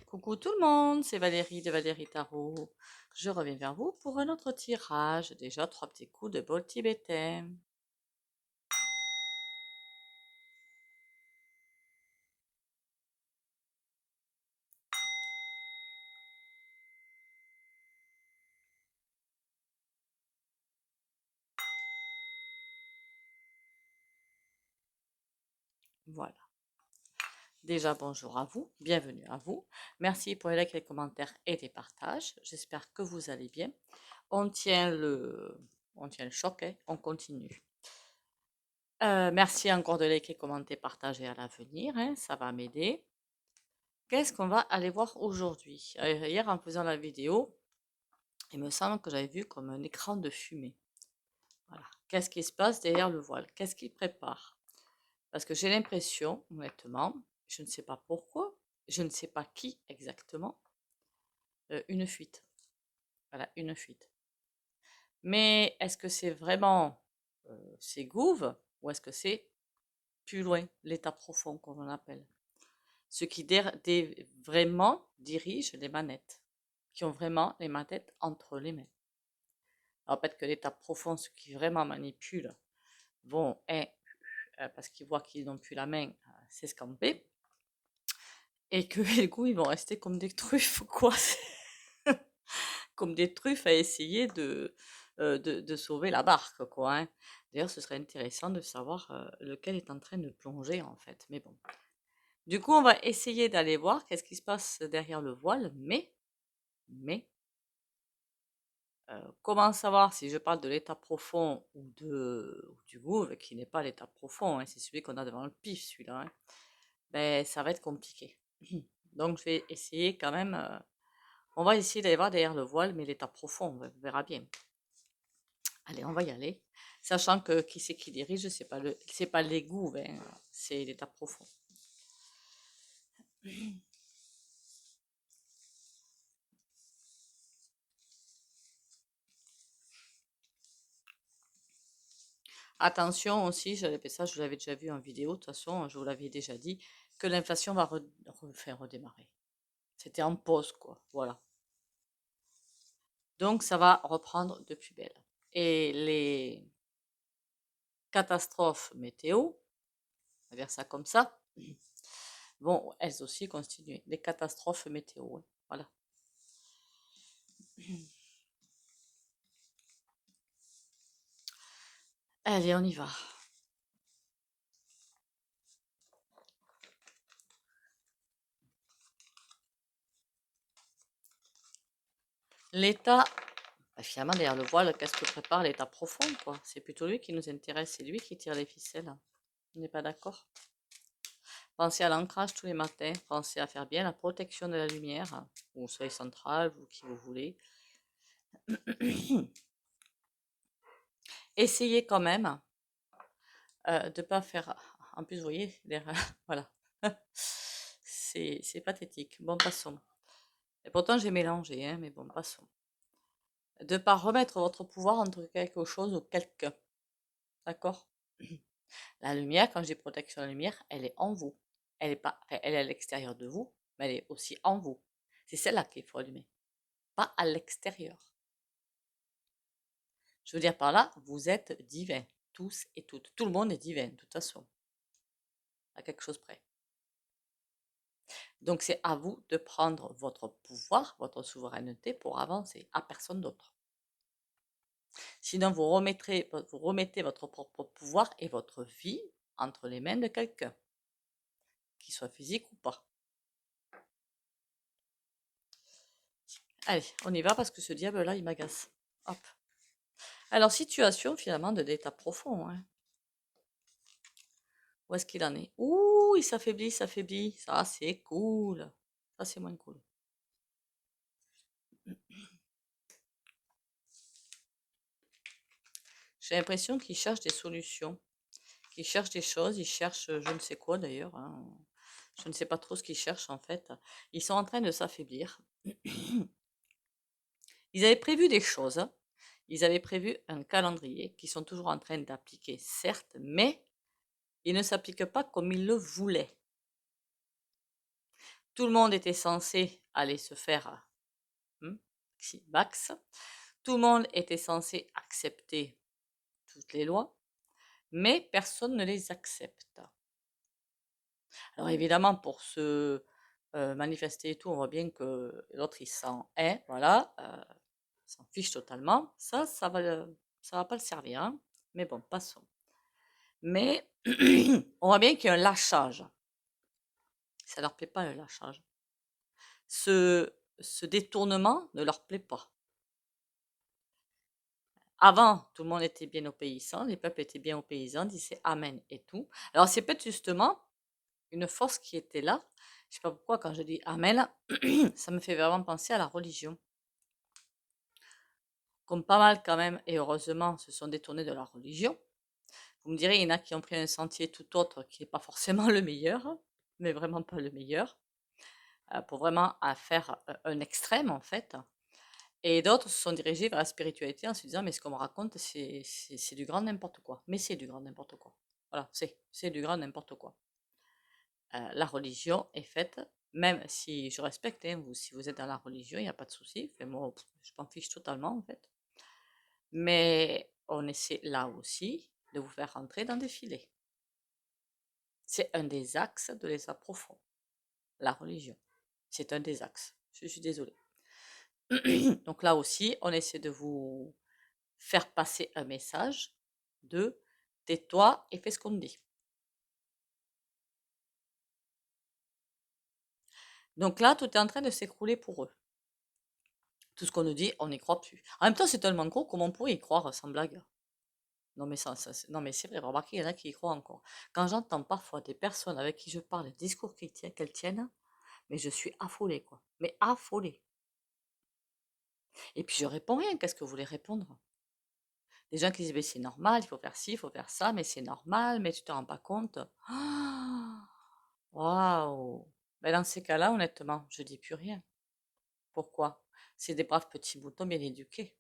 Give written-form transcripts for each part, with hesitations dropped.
Coucou tout le monde, c'est Valérie de Valérie Tarot. Je reviens vers vous pour un autre tirage. Déjà, trois petits coups de bol tibétain. Voilà. Déjà, bonjour à vous, bienvenue à vous. Merci pour les likes, les commentaires et les partages. J'espère que vous allez bien. On tient le choc, hein, on continue. Merci encore de liker, commenter, partager à l'avenir, hein, ça va m'aider. Qu'est-ce qu'on va aller voir aujourd'hui? Hier, en faisant la vidéo, il me semble que j'avais vu comme un écran de fumée. Voilà. Qu'est-ce qui se passe derrière le voile? Qu'est-ce qu'il prépare? Parce que j'ai l'impression, honnêtement, je ne sais pas pourquoi, je ne sais pas qui exactement, une fuite. Voilà, une fuite. Mais est-ce que c'est vraiment ces gouves ou est-ce que c'est plus loin, l'état profond comme on appelle? Ceux qui vraiment dirigent les manettes, qui ont vraiment les manettes entre les mains. Alors peut-être que l'état profond, ceux qui vraiment manipulent, vont parce qu'ils voient qu'ils n'ont plus la main, s'escamper, et que du coup ils vont rester comme des truffes, quoi, comme des truffes à essayer de sauver la barque, quoi, hein. D'ailleurs, ce serait intéressant de savoir lequel est en train de plonger, en fait, mais bon. Du coup, on va essayer d'aller voir qu'est-ce qui se passe derrière le voile, mais, comment savoir si je parle de l'état profond ou du gouffre, qui n'est pas l'état profond, hein, c'est celui qu'on a devant le pif, celui-là, hein. Ben, ça va être compliqué. Donc, je vais essayer quand même. On va essayer d'aller voir derrière le voile, mais l'état profond, on verra bien. Allez, on va y aller. Sachant que qui c'est qui dirige, c'est pas l'égout, hein, c'est l'état profond. Attention aussi, ça, je l'avais déjà vu en vidéo, de toute façon, je vous l'avais déjà dit, que l'inflation va faire redémarrer. C'était en pause, quoi. Voilà. Donc, ça va reprendre de plus belle. Et les catastrophes météo, on va dire ça comme ça, vont elles aussi continuer. Les catastrophes météo, hein. Voilà. Allez, on y va. L'état, finalement, derrière le voile, qu'est-ce que prépare l'état profond, quoi? C'est plutôt lui qui nous intéresse, c'est lui qui tire les ficelles. On n'est pas d'accord? Pensez à l'ancrage tous les matins, pensez à faire bien la protection de la lumière, ou au soleil central, ou qui vous voulez. Essayez quand même de pas faire. En plus, vous voyez, voilà. C'est pathétique. Bon, passons. Et pourtant, j'ai mélangé, hein, mais bon, passons. De pas remettre votre pouvoir entre quelque chose ou quelqu'un. D'accord? La lumière, quand je dis protection de la lumière, elle est en vous. Elle est pas, enfin, elle est à l'extérieur de vous, mais elle est aussi en vous. C'est celle-là qu'il faut allumer, pas à l'extérieur. Je veux dire par là, vous êtes divins, tous et toutes. Tout le monde est divin, de toute façon, à quelque chose près. Donc c'est à vous de prendre votre pouvoir, votre souveraineté pour avancer, à personne d'autre. Sinon, vous remettez votre propre pouvoir et votre vie entre les mains de quelqu'un, qu'il soit physique ou pas. Allez, on y va parce que ce diable-là, il m'agace. Hop. Alors, situation finalement de l'état profond, hein. Où est-ce qu'il en est? Ouh, il s'affaiblit, s'affaiblit. Ça, c'est cool. Ça, c'est moins cool. J'ai l'impression qu'il cherche des solutions. Il cherche des choses, il cherche je ne sais quoi d'ailleurs, hein. Je ne sais pas trop ce qu'ils cherchent en fait. Ils sont en train de s'affaiblir. Ils avaient prévu des choses, hein. Ils avaient prévu un calendrier qu'ils sont toujours en train d'appliquer, certes, mais il ne s'applique pas comme ils le voulaient. Tout le monde était censé aller se faire Bax. Tout le monde était censé accepter toutes les lois, mais personne ne les accepte. Alors évidemment, pour se manifester et tout, on voit bien que l'autre, il s'en est, voilà, s'en fiche totalement. Ça va pas le servir, hein. Mais bon, passons. Mais on voit bien qu'il y a un lâchage. Ça leur plaît pas, le lâchage. Ce détournement ne leur plaît pas. Avant, tout le monde était bien obéissant, les peuples étaient bien obéissants, disaient Amen et tout. Alors c'est peut-être justement une force qui était là. Je sais pas pourquoi, quand je dis Amen, ça me fait vraiment penser à la religion. Comme pas mal quand même, et heureusement, se sont détournés de la religion. Vous me direz, il y en a qui ont pris un sentier tout autre qui n'est pas forcément le meilleur, mais vraiment pas le meilleur, pour vraiment faire un extrême en fait. Et d'autres se sont dirigés vers la spiritualité en se disant, mais ce qu'on me raconte, c'est du grand n'importe quoi. Mais c'est du grand n'importe quoi. Voilà, c'est du grand n'importe quoi. La religion est faite, même si je respecte, hein, si vous êtes dans la religion, il n'y a pas de souci. Enfin, moi, je m'en fiche totalement en fait. Mais on essaie là aussi de vous faire rentrer dans des filets. C'est un des axes de l'État profond, la religion. C'est un des axes. Je suis désolée. Donc là aussi, on essaie de vous faire passer un message de tais-toi et fais ce qu'on te dit. Donc là, tout est en train de s'écrouler pour eux. Tout ce qu'on nous dit, on n'y croit plus. En même temps, c'est tellement gros, comment on pourrait y croire sans blague? Non mais, non mais c'est vrai, remarquez, il y en a qui y croient encore. Quand j'entends parfois des personnes avec qui je parle, le discours qu'elles tiennent, mais je suis affolée, quoi. Mais affolée. Et puis je réponds rien, qu'est-ce que vous voulez répondre? Des gens qui disent, mais c'est normal, il faut faire ci, il faut faire ça, mais c'est normal, mais tu te rends pas compte. Ah, waouh! Ben dans ces cas-là, honnêtement, je dis plus rien. Pourquoi? C'est des braves petits boutons bien éduqués.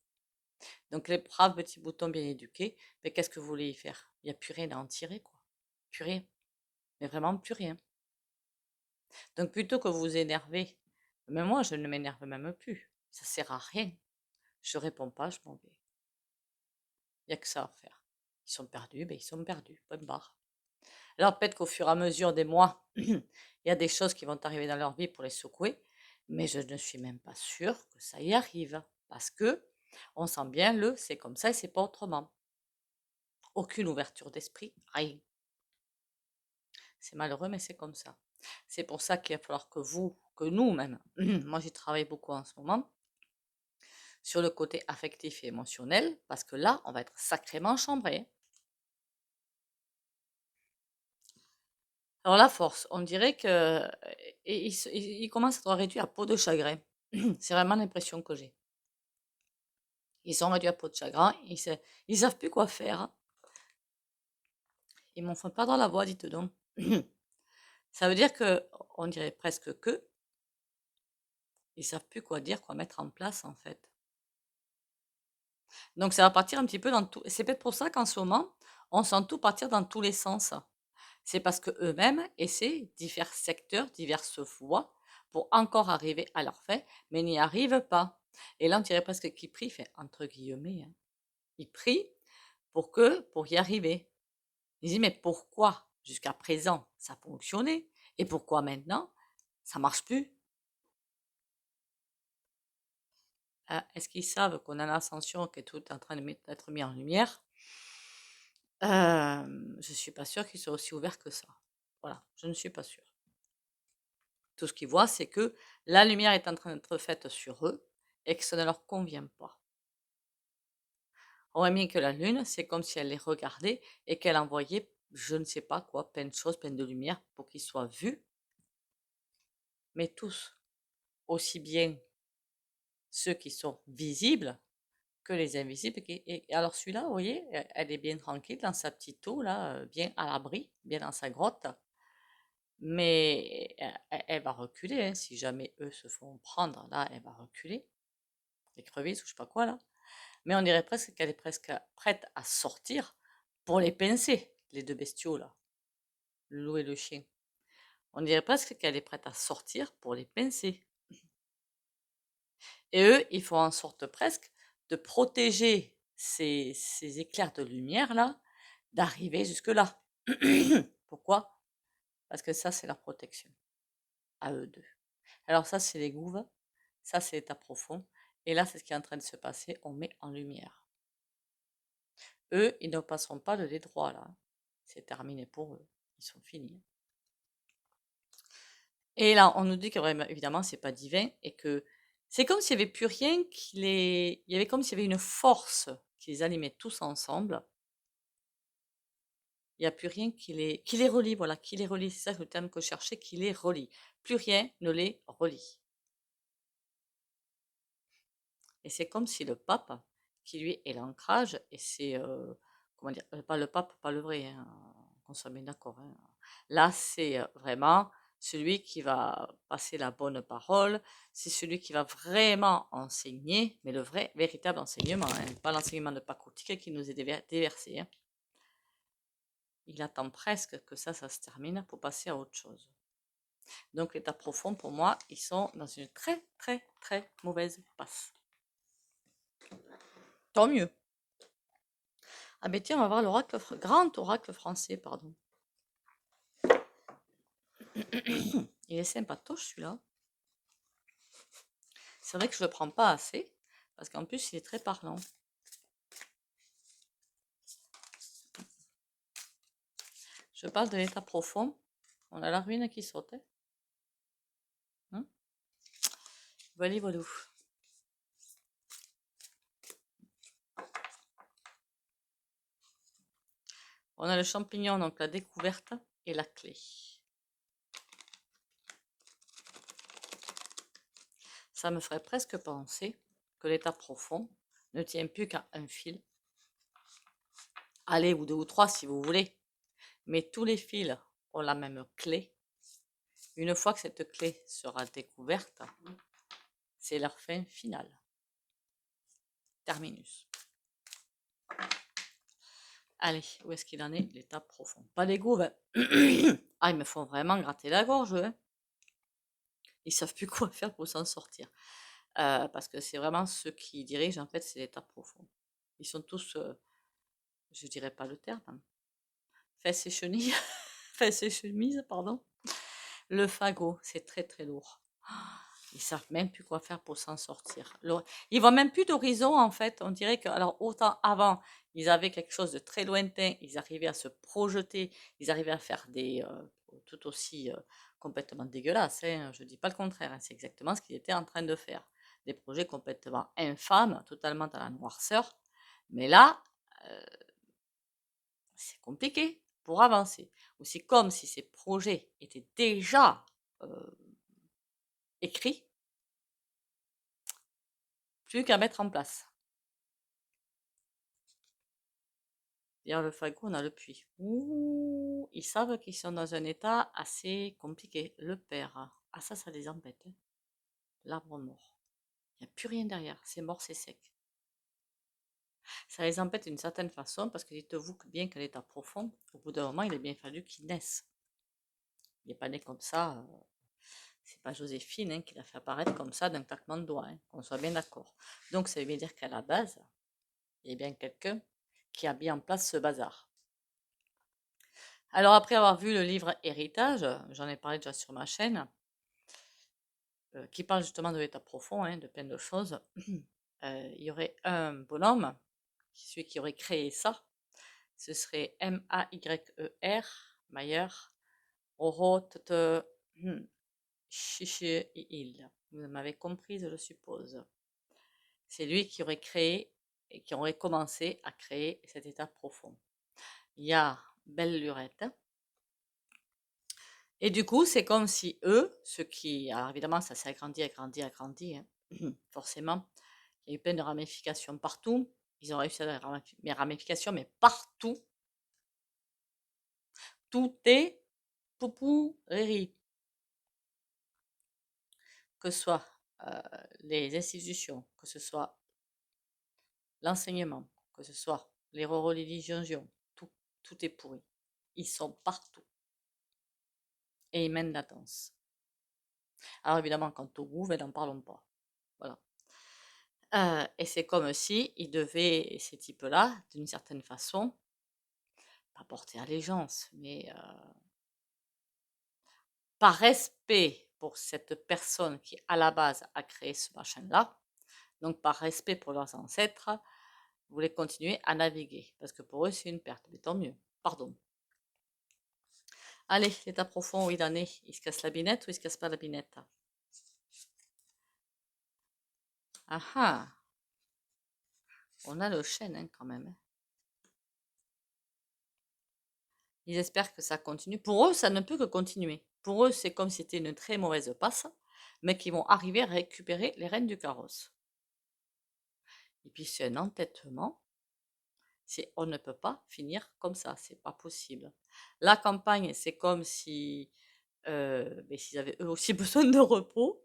Donc les braves petits boutons bien éduqués, mais qu'est-ce que vous voulez y faire? Il n'y a plus rien à en tirer, quoi. Plus rien. Mais vraiment plus rien. Donc plutôt que vous énerver, mais moi je ne m'énerve même plus. Ça sert à rien. Je réponds pas, je m'en vais. Il n'y a que ça à faire. Ils sont perdus, ben ils sont perdus. Point barre. Alors peut-être qu'au fur et à mesure des mois, il y a des choses qui vont arriver dans leur vie pour les secouer, mais je ne suis même pas sûre que ça y arrive. Parce que on sent bien c'est comme ça et c'est pas autrement. Aucune ouverture d'esprit, rien. C'est malheureux, mais c'est comme ça. C'est pour ça qu'il va falloir que nous même, moi j'y travaille beaucoup en ce moment, sur le côté affectif et émotionnel, parce que là, on va être sacrément chambré. Alors la force, on dirait que il commence à être réduit à peau de chagrin. C'est vraiment l'impression que j'ai. Ils sont réduits à peau de chagrin, ils savent plus quoi faire. Ils m'en font pas dans la voix, dites donc. Ça veut dire que, on dirait presque que, ils savent plus quoi dire, quoi mettre en place en fait. Donc ça va partir un petit peu dans tout. C'est peut-être pour ça qu'en ce moment, on sent tout partir dans tous les sens. C'est parce que eux-mêmes essaient divers secteurs, diverses voies pour encore arriver à leur fin, mais n'y arrivent pas. Et là, on dirait presque qu'ils prient, fait entre guillemets, hein. Ils prient pour y arriver. Ils disent, mais pourquoi jusqu'à présent ça fonctionnait et pourquoi maintenant ça marche plus? Est-ce qu'ils savent qu'on a l'ascension, que tout est en train d'être mis en lumière? Je suis pas sûre qu'ils soient aussi ouverts que ça. Voilà, je ne suis pas sûre. Tout ce qu'ils voient, c'est que la lumière est en train d'être faite sur eux et que ça ne leur convient pas. On voit bien que la lune, c'est comme si elle les regardait et qu'elle envoyait, je ne sais pas quoi, plein de choses, plein de lumière pour qu'ils soient vus, mais tous, aussi bien ceux qui sont visibles que les invisibles. Et alors celui-là, vous voyez, elle est bien tranquille dans sa petite eau, là, bien à l'abri, bien dans sa grotte. Mais elle va reculer, hein, si jamais eux se font prendre, là, elle va reculer. L'écrevisse ou je sais pas quoi, là. Mais on dirait presque qu'elle est presque prête à sortir pour les pincer, les deux bestiaux, là. Le loup et le chien. On dirait presque qu'elle est prête à sortir pour les pincer. Et eux, ils font en sorte presque de protéger ces éclairs de lumière-là, d'arriver jusque-là. Pourquoi? Parce que ça, c'est leur protection, à eux deux. Alors ça, c'est les gouves, ça, c'est l'état profond, et là, c'est ce qui est en train de se passer, on met en lumière. Eux, ils ne passeront pas le lait droit, là. C'est terminé pour eux, ils sont finis. Et là, on nous dit que vraiment, évidemment, c'est pas divin, et que c'est comme s'il n'y avait plus rien qui les... Il y avait comme s'il y avait une force qui les animait tous ensemble. Il n'y a plus rien qui les relie, voilà, qui les relie. C'est ça le terme que je cherchais, qui les relie. Plus rien ne les relie. Et c'est comme si le pape, qui lui est l'ancrage, et c'est, comment dire, pas le pape, pas le vrai, hein, qu'on soit bien d'accord, hein. Là, c'est vraiment celui qui va passer la bonne parole, c'est celui qui va vraiment enseigner, mais le vrai, véritable enseignement, hein, pas l'enseignement de pacotille qui nous est déversé, hein. Il attend presque que ça se termine pour passer à autre chose. Donc l'état profond, pour moi, ils sont dans une très, très, très mauvaise passe. Tant mieux. Ah ben tiens, on va voir l'oracle, grand oracle français, pardon. Il est sympatoche celui-là. C'est vrai que je le prends pas assez, parce qu'en plus il est très parlant. Je parle de l'état profond. On a la ruine qui saute. Hein. Voilà, voilà. On a le champignon, donc la découverte et la clé. Ça me ferait presque penser que l'état profond ne tient plus qu'à un fil. Allez, ou deux ou trois si vous voulez. Mais tous les fils ont la même clé. Une fois que cette clé sera découverte, c'est leur fin finale. Terminus. Allez, où est-ce qu'il en est? L'état profond. Pas les gouves. Ah, ils me font vraiment gratter la gorge, hein. Ils savent plus quoi faire pour s'en sortir. Parce que c'est vraiment ceux qui dirigent, en fait, c'est l'état profond. Ils sont tous, je dirais pas le terme, hein. Fesses et chenilles, fesses et chemises, pardon. Le fagot, c'est très très lourd. Ils savent même plus quoi faire pour s'en sortir. Ils voient même plus d'horizon en fait. On dirait que, alors autant avant, ils avaient quelque chose de très lointain, ils arrivaient à se projeter, ils arrivaient à faire des tout aussi complètement dégueulasses, hein, je dis pas le contraire, hein, c'est exactement ce qu'ils étaient en train de faire. Des projets complètement infâmes, totalement dans la noirceur. Mais là, euh, c'est compliqué pour avancer. Ou c'est comme si ces projets étaient déjà écrits, plus qu'à mettre en place. D'ailleurs, le fagot, on a le puits. Ouh, ils savent qu'ils sont dans un état assez compliqué. Le père. Ah, ça les embête, hein. L'arbre mort. Il n'y a plus rien derrière. C'est mort, c'est sec. Ça les embête d'une certaine façon parce que dites-vous bien qu'à l'état profond, au bout d'un moment, il a bien fallu qu'ils naissent. Il n'est pas né comme ça. C'est pas Joséphine, hein, qui l'a fait apparaître comme ça d'un claquement de doigts, hein, qu'on soit bien d'accord. Donc, ça veut dire qu'à la base, il y a bien quelqu'un qui a mis en place ce bazar. Alors, après avoir vu le livre Héritage, j'en ai parlé déjà sur ma chaîne, qui parle justement de l'état profond, hein, de plein de choses, il y aurait un bonhomme, celui qui aurait créé ça, ce serait M-A-Y-E-R, Mayer, Orotte, Chiche-il. Vous m'avez comprise, je suppose. C'est lui qui aurait créé et qui aurait commencé à créer cet état profond. Il y a belle lurette. Et du coup, c'est comme si eux, ceux qui... Alors évidemment, ça s'est agrandi, agrandi, agrandi, hein, forcément. Il y a eu plein de ramifications partout. Ils ont réussi à avoir des ramifications, mais partout. Tout est poupou, riri. Que ce soit les institutions, que ce soit l'enseignement, que ce soit les religions, tout est pourri. Ils sont partout. et ils mènent la danse. Alors évidemment, quant au groove, n'en parlons pas. Voilà. Et c'est comme si ils devaient, ces types-là, d'une certaine façon, pas porter allégeance, mais par respect pour cette personne qui, à la base, a créé ce machin-là, donc par respect pour leurs ancêtres, voulaient continuer à naviguer. Parce que pour eux, c'est une perte. Mais tant mieux. Pardon. Allez, l'état profond où il en est. Il se casse la binette ou il se casse pas la binette? Ah ah, on a le chêne hein, quand même. Ils espèrent que ça continue. Pour eux, ça ne peut que continuer. Pour eux, c'est comme si c'était une très mauvaise passe, mais qu'ils vont arriver à récupérer les rênes du carrosse. Et puis c'est un entêtement. On ne peut pas finir comme ça, c'est pas possible. La campagne, c'est comme si mais s'ils avaient eux aussi besoin de repos.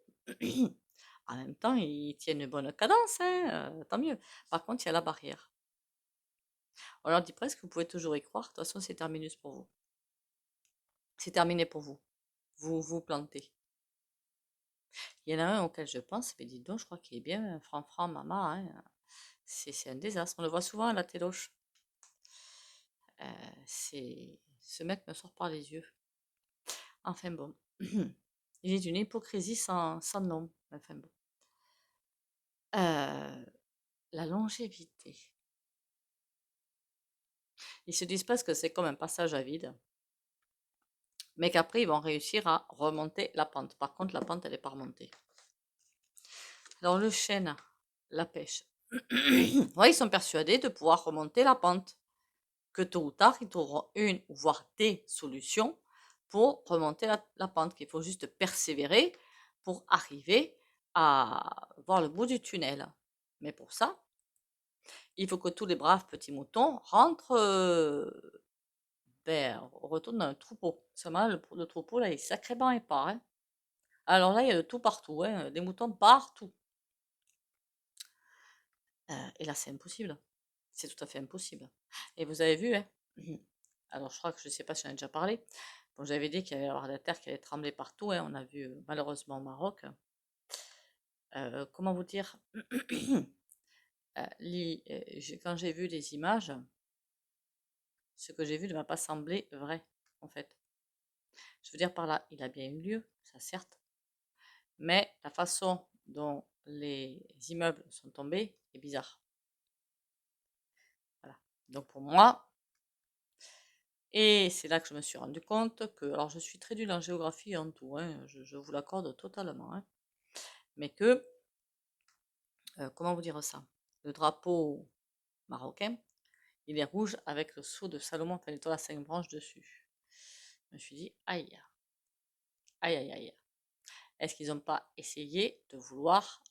En même temps, ils tiennent une bonne cadence, hein, tant mieux. Par contre, il y a la barrière. On leur dit presque que vous pouvez toujours y croire. De toute façon, c'est terminus pour vous. C'est terminé pour vous. Vous vous plantez. Il y en a un auquel je pense, mais dis donc, je crois qu'il est bien franc, maman. Hein. C'est un désastre. On le voit souvent à la téloche. Ce mec me sort par les yeux. Enfin bon. Il est d'une hypocrisie sans nom. Enfin bon. La longévité. Ils se disent presque que c'est comme un passage à vide, mais qu'après ils vont réussir à remonter la pente. Par contre, la pente, elle n'est pas remontée. Alors le chêne, la pêche. Ouais, ils sont persuadés de pouvoir remonter la pente. Que tôt ou tard, ils trouveront une ou voire des solutions pour remonter la pente, qu'il faut juste persévérer pour arriver à voir le bout du tunnel. Mais pour ça, il faut que tous les braves petits moutons rentrent, retournent dans le troupeau. Seulement, le troupeau, là, il est sacrément épars, hein. Alors là, il y a de tout partout, hein, des moutons partout. Et là, c'est impossible. C'est tout à fait impossible. Et vous avez vu, hein, alors je crois que je ne sais pas si j'en ai déjà parlé. Bon, j'avais dit qu'il y allait y avoir la terre qui allait trembler partout, hein. On a vu malheureusement au Maroc. Comment vous dire quand j'ai vu les images, ce que j'ai vu ne m'a pas semblé vrai, en fait. Je veux dire par là, il a bien eu lieu, ça certes, mais la façon dont les immeubles sont tombés est bizarre. Voilà. Donc pour moi, et c'est là que je me suis rendu compte que, alors je suis très nulle en géographie et en tout, hein, je vous l'accorde totalement, hein, mais que, comment vous dire ça? Le drapeau marocain, il est rouge avec le sceau de Salomon, enfin l'étoile à 5 branches dessus. Je me suis dit, aïe, aïe, aïe, aïe. Est-ce qu'ils n'ont pas essayé de vouloir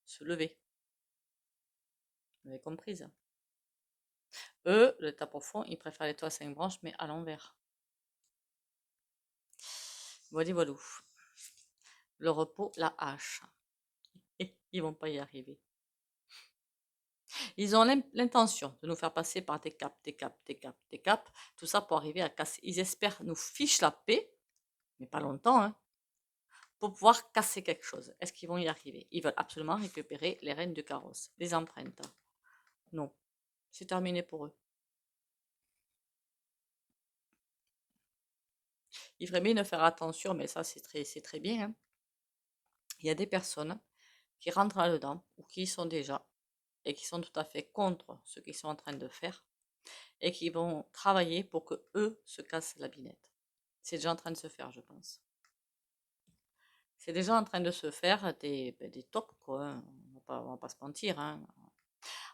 se lever? Vous avez compris. Eux, le l'état profond, ils préfèrent l'étoile à 5 branches, mais à l'envers. Voilà, voilà. Le repos, la hache. Ils vont pas y arriver. Ils ont l'intention de nous faire passer par des caps, des caps, des caps, des caps, tout ça pour arriver à casser. Ils espèrent nous ficher la paix, mais pas longtemps, hein, pour pouvoir casser quelque chose. Est-ce qu'ils vont y arriver? Ils veulent absolument récupérer les rênes du carrosse, les empreintes. Non, c'est terminé pour eux. Il ferait mieux de faire attention, mais ça c'est très bien, hein. Il y a des personnes qui rentrent là-dedans ou qui y sont déjà et qui sont tout à fait contre ce qu'ils sont en train de faire et qui vont travailler pour que eux se cassent la binette. C'est déjà en train de se faire, je pense. C'est déjà en train de se faire des tops, quoi, hein. On va pas se mentir, hein.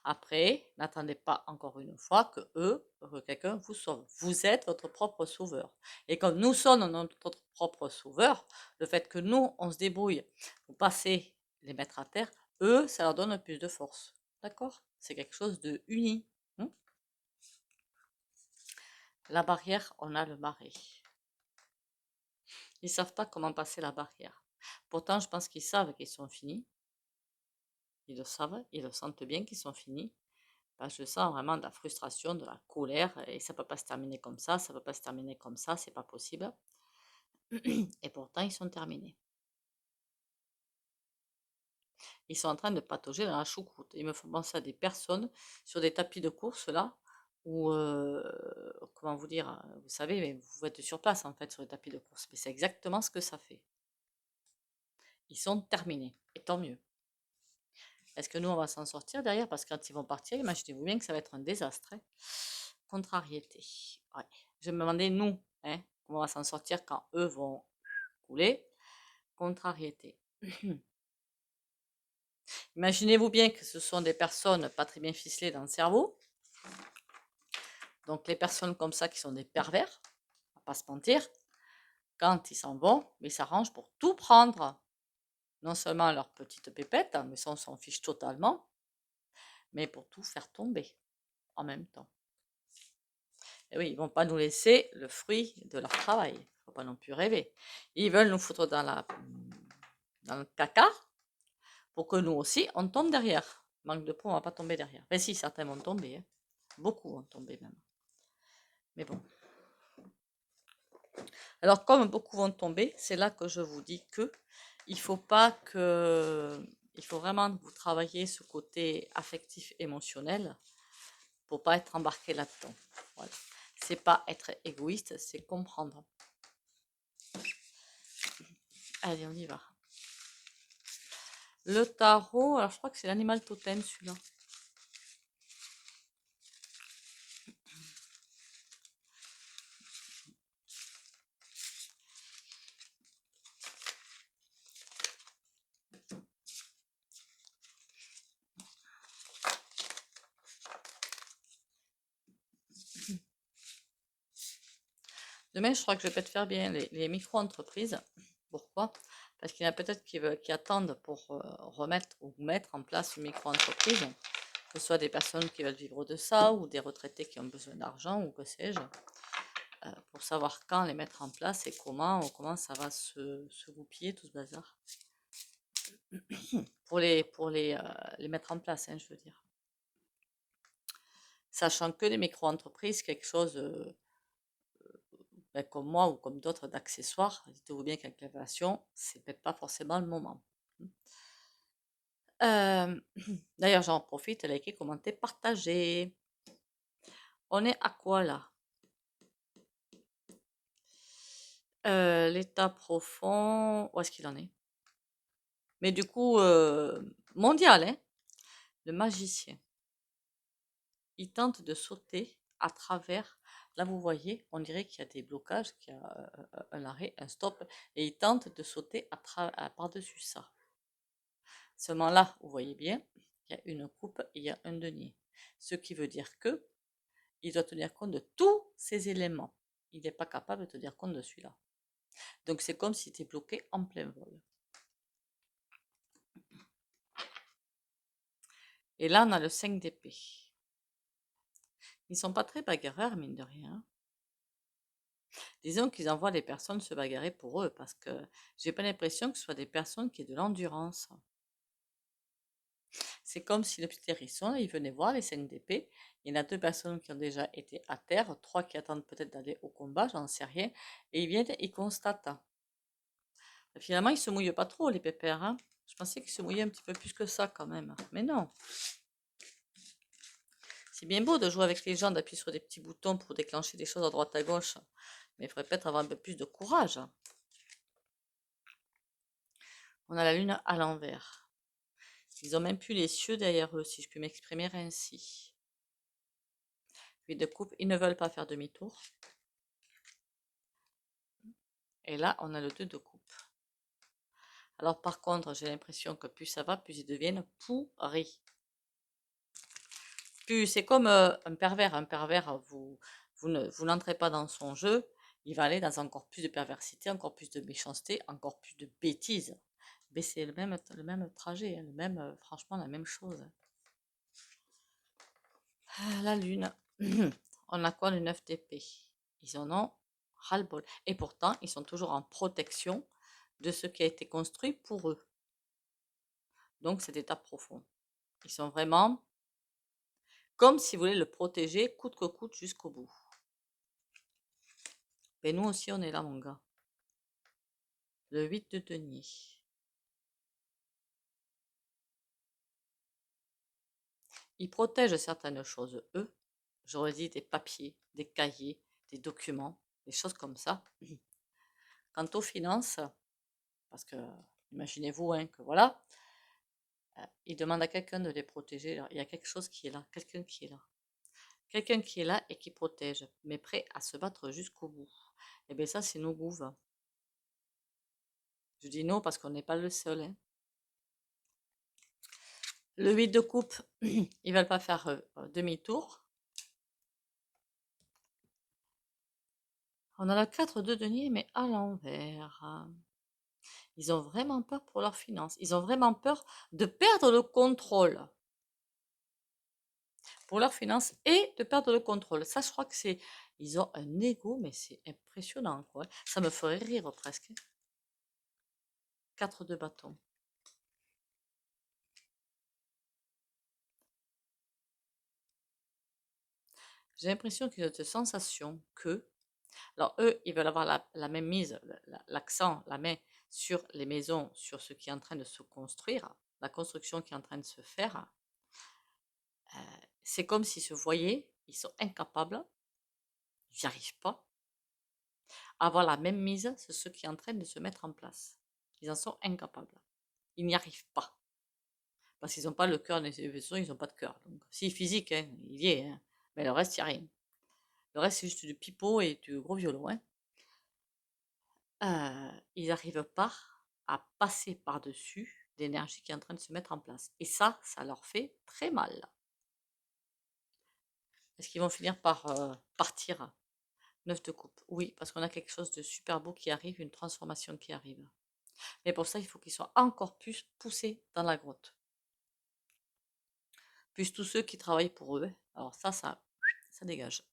Après, n'attendez pas encore une fois que quelqu'un vous sauve. Vous êtes votre propre sauveur. Et comme nous sommes notre propre sauveur, le fait que nous, on se débrouille pour passer, les mettre à terre, eux, ça leur donne plus de force. D'accord? C'est quelque chose de uni. Hein. La barrière, on a le marais. Ils ne savent pas comment passer la barrière. Pourtant, je pense qu'ils savent qu'ils sont finis. Ils le savent, ils le sentent bien qu'ils sont finis. Ben, je sens vraiment de la frustration, de la colère, et ça ne peut pas se terminer comme ça ne peut pas se terminer comme ça, c'est pas possible. Et pourtant, ils sont terminés. Ils sont en train de patauger dans la choucroute. Ils me font penser à des personnes sur des tapis de course là, où, comment vous dire, vous savez, mais vous êtes sur place en fait sur les tapis de course. Mais c'est exactement ce que ça fait. Ils sont terminés. Et tant mieux. Est-ce que nous, on va s'en sortir derrière? Parce que quand ils vont partir, imaginez-vous bien que ça va être un désastre, hein. Contrariété. Ouais. Je me demandais, nous, hein, comment on va s'en sortir quand eux vont couler. Contrariété. Imaginez-vous bien que ce sont des personnes pas très bien ficelées dans le cerveau. Donc les personnes comme ça qui sont des pervers, on va pas se mentir, quand ils s'en vont, mais ils s'arrangent pour tout prendre. Non seulement leur petite pépette, mais ça on s'en fiche totalement, mais pour tout faire tomber en même temps. Et oui, ils vont pas nous laisser le fruit de leur travail. Faut pas non plus rêver. Ils veulent nous foutre dans le caca pour que nous aussi on tombe derrière. Manque de peau, on va pas tomber derrière. Mais si, certains vont tomber, hein. Beaucoup vont tomber même. Mais bon. Alors, comme beaucoup vont tomber, c'est là que je vous dis que il faut pas que, il faut vraiment que vous travaillez ce côté affectif émotionnel pour pas être embarqué là-dedans. Voilà. C'est pas être égoïste, c'est comprendre. Allez, on y va. Le tarot, alors je crois que c'est l'animal totem celui-là. Demain, je crois que je vais peut-être faire bien les micro-entreprises. Pourquoi? Parce qu'il y en a peut-être qui attendent pour remettre ou mettre en place une micro-entreprise, que ce soit des personnes qui veulent vivre de ça ou des retraités qui ont besoin d'argent ou que sais-je, pour savoir quand les mettre en place et comment ça va se goupiller tout ce bazar. Pour les mettre en place, hein, je veux dire. Sachant que les micro-entreprises, quelque chose comme moi ou comme d'autres d'accessoires, dites-vous bien qu'avec l'inflation, c'est peut-être pas forcément le moment. D'ailleurs, j'en profite, likez, commentez, partagez. On est à quoi là? L'état profond, où est-ce qu'il en est? Mais du coup, mondial, hein? Le magicien. Il tente de sauter à travers. Là, vous voyez, on dirait qu'il y a des blocages, qu'il y a un arrêt, un stop, et il tente de sauter par-dessus ça. Seulement là, vous voyez bien, il y a une coupe et il y a un denier. Ce qui veut dire que il doit tenir compte de tous ces éléments. Il n'est pas capable de tenir compte de celui-là. Donc c'est comme s'il était bloqué en plein vol. Et là, on a le 5 d'épée. Ils sont pas très bagarreurs, mine de rien. Disons qu'ils envoient les personnes se bagarrer pour eux, parce que j'ai pas l'impression que ce soit des personnes qui aient de l'endurance. C'est comme si le petit hérisson, il venait voir les 5 d'épée. Il y en a 2 personnes qui ont déjà été à terre, 3 qui attendent peut-être d'aller au combat, j'en sais rien. Et ils viennent, ils constatent. Finalement, ils se mouillent pas trop, les pépères, hein. Je pensais qu'ils se mouillaient un petit peu plus que ça quand même. Mais non. C'est bien beau de jouer avec les gens, d'appuyer sur des petits boutons pour déclencher des choses à droite à gauche. Mais il faudrait peut-être avoir un peu plus de courage. On a la lune à l'envers. Ils ont même plus les cieux derrière eux, si je puis m'exprimer ainsi. Puis de coupe, ils ne veulent pas faire demi-tour. Et là, on a le 2 de coupe. Alors par contre, j'ai l'impression que plus ça va, plus ils deviennent pourris. Plus c'est comme un pervers. Un pervers, vous n'entrez pas dans son jeu, il va aller dans encore plus de perversité, encore plus de méchanceté, encore plus de bêtises. Mais c'est le même trajet, hein, franchement la même chose. La lune. On a quoi le 9 d'épée? Ils en ont ras-le-bol. Et pourtant, ils sont toujours en protection de ce qui a été construit pour eux. Donc, c'est état profond. Ils sont vraiment comme si vous voulez le protéger coûte que coûte jusqu'au bout. Et nous aussi, on est là, mon gars. Le 8 de denier. Ils protègent certaines choses, eux. J'aurais dit des papiers, des cahiers, des documents, des choses comme ça. Quant aux finances, parce que imaginez-vous hein, que voilà, ils demandent à quelqu'un de les protéger. Alors, il y a quelque chose qui est là, quelqu'un qui est là. Quelqu'un qui est là et qui protège, mais prêt à se battre jusqu'au bout. Et bien ça, c'est nos gouves. Je dis non parce qu'on n'est pas le seul. Hein. Le 8 de coupe, ils veulent pas faire demi-tour. On a le 4 de denier, mais à l'envers. Ils ont vraiment peur pour leurs finances. Ils ont vraiment peur de perdre le contrôle pour leurs finances et de perdre le contrôle. Ça, je crois que c'est... Ils ont un ego, mais c'est impressionnant, quoi. Ça me ferait rire presque. 4 de bâton. J'ai l'impression qu'ils ont cette sensation que... Alors, eux, ils veulent avoir la même mise, l'accent, la main sur les maisons, sur ce qui est en train de se construire, la construction qui est en train de se faire. C'est comme s'ils se voyaient, ils sont incapables, ils n'y arrivent pas, à avoir la même mise sur ce qui est en train de se mettre en place. Ils en sont incapables. Ils n'y arrivent pas. Parce qu'ils n'ont pas le cœur nécessaire, ils n'ont pas de cœur. Donc, si physique, hein, il y est, hein, mais le reste, il n'y a rien. Le reste, c'est juste du pipeau et du gros violon. Hein. Ils n'arrivent pas à passer par-dessus l'énergie qui est en train de se mettre en place. Et ça leur fait très mal. Est-ce qu'ils vont finir par partir 9 de coupe? Oui, parce qu'on a quelque chose de super beau qui arrive, une transformation qui arrive. Mais pour ça, il faut qu'ils soient encore plus poussés dans la grotte. Plus tous ceux qui travaillent pour eux. Alors ça dégage.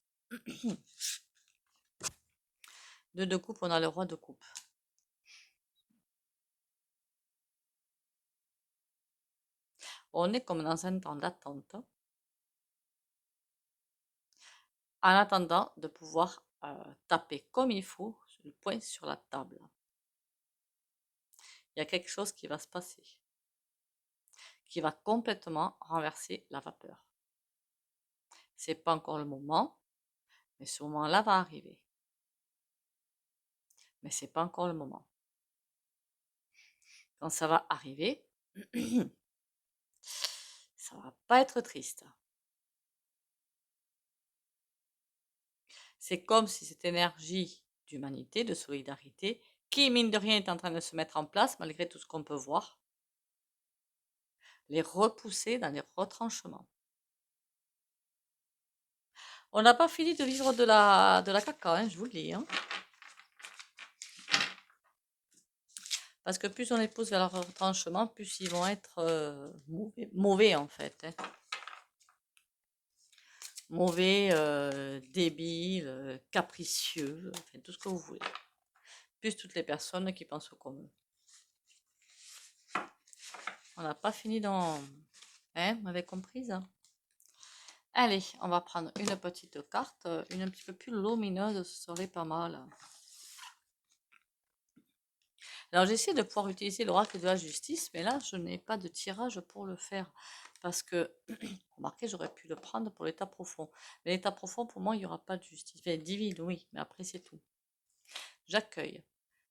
2 de coupe, on a le roi de coupe. On est comme dans un temps d'attente. En attendant de pouvoir taper comme il faut le poing sur la table. Il y a quelque chose qui va se passer, qui va complètement renverser la vapeur. C'est pas encore le moment, mais ce moment-là va arriver. Mais c'est pas encore le moment. Quand ça va arriver, ça va pas être triste. C'est comme si cette énergie d'humanité, de solidarité, qui mine de rien est en train de se mettre en place malgré tout ce qu'on peut voir, les repousser dans les retranchements. On n'a pas fini de vivre de la caca, hein, je vous le dis. Hein. Parce que plus on les pousse vers leur retranchement, plus ils vont être mauvais en fait. Hein. Mauvais, débiles, capricieux, enfin, tout ce que vous voulez. Plus toutes les personnes qui pensent comme eux. On n'a pas fini dans... Hein, vous m'avez comprise hein. Allez, on va prendre une petite carte, une un petit peu plus lumineuse, ce serait pas mal. Alors j'essaie de pouvoir utiliser l'oracle de la justice, mais là je n'ai pas de tirage pour le faire. Parce que, remarquez, j'aurais pu le prendre pour l'état profond. Mais l'état profond, pour moi, il n'y aura pas de justice. Enfin, divine, oui, mais après c'est tout. J'accueille.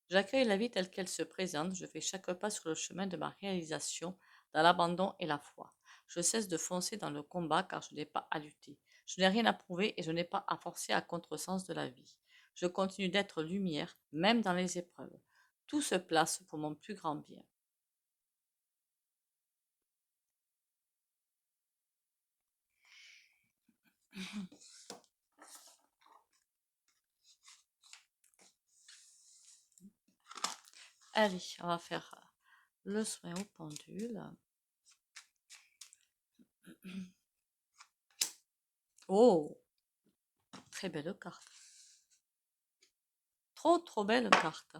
J'accueille la vie telle qu'elle se présente. Je fais chaque pas sur le chemin de ma réalisation, dans l'abandon et la foi. Je cesse de foncer dans le combat car je n'ai pas à lutter. Je n'ai rien à prouver et je n'ai pas à forcer à contresens de la vie. Je continue d'être lumière, même dans les épreuves. Tout se place pour mon plus grand bien. Allez, on va faire le soin au pendule. Oh, très belle carte. Trop, trop belle carte.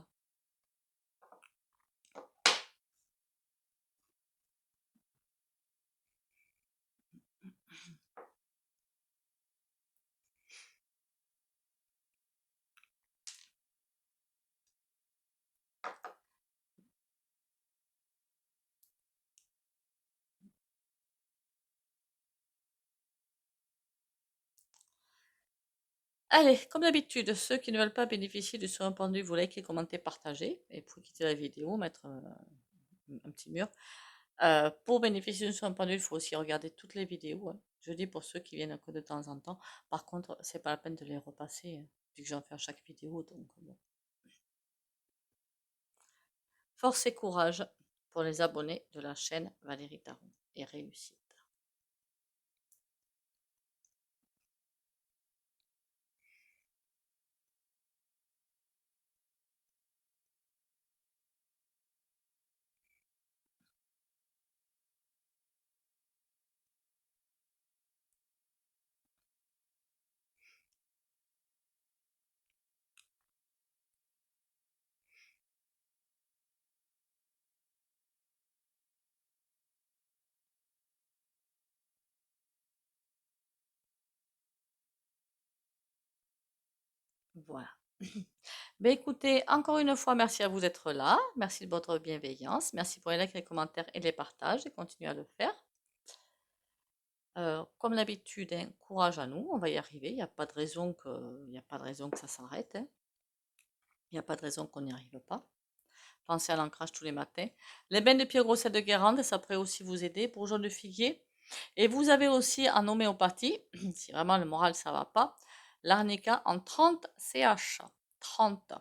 Allez, comme d'habitude, ceux qui ne veulent pas bénéficier du soin pendu, vous likez, commentez, partagez. Et pour quitter la vidéo, mettre un petit mur. Pour bénéficier du soin pendu, il faut aussi regarder toutes les vidéos, hein. Je dis pour ceux qui viennent que de temps en temps. Par contre, c'est pas la peine de les repasser, hein, vu que j'en fais à chaque vidéo. Donc, bon. Force et courage pour les abonnés de la chaîne Valérie Taron. Et réussite. Voilà. Ben écoutez, encore une fois, merci à vous d'être là. Merci de votre bienveillance. Merci pour les likes, les commentaires et les partages. Et continuez à le faire. Comme d'habitude, hein, courage à nous. On va y arriver. Il n'y a pas de raison que ça s'arrête, hein. Il n'y a pas de raison qu'on n'y arrive pas. Pensez à l'ancrage tous les matins. Les bains de pierre grossette de Guérande, ça pourrait aussi vous aider pour jaune de figuier. Et vous avez aussi en homéopathie, si vraiment le moral ça va pas, l'arnica en 30 CH. 30.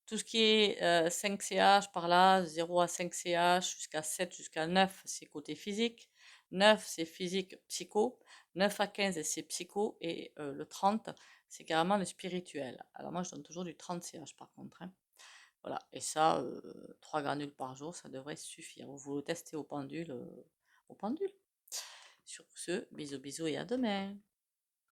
Tout ce qui est 5 CH par là, 0 à 5 CH, jusqu'à 7, jusqu'à 9, c'est côté physique. 9, c'est physique psycho. 9 à 15, c'est psycho. Et le 30, c'est carrément le spirituel. Alors moi, je donne toujours du 30 CH par contre, hein. Voilà, et ça, 3 granules par jour, ça devrait suffire. Vous le testez au pendule, au pendule. Sur ce, bisous bisous et à demain.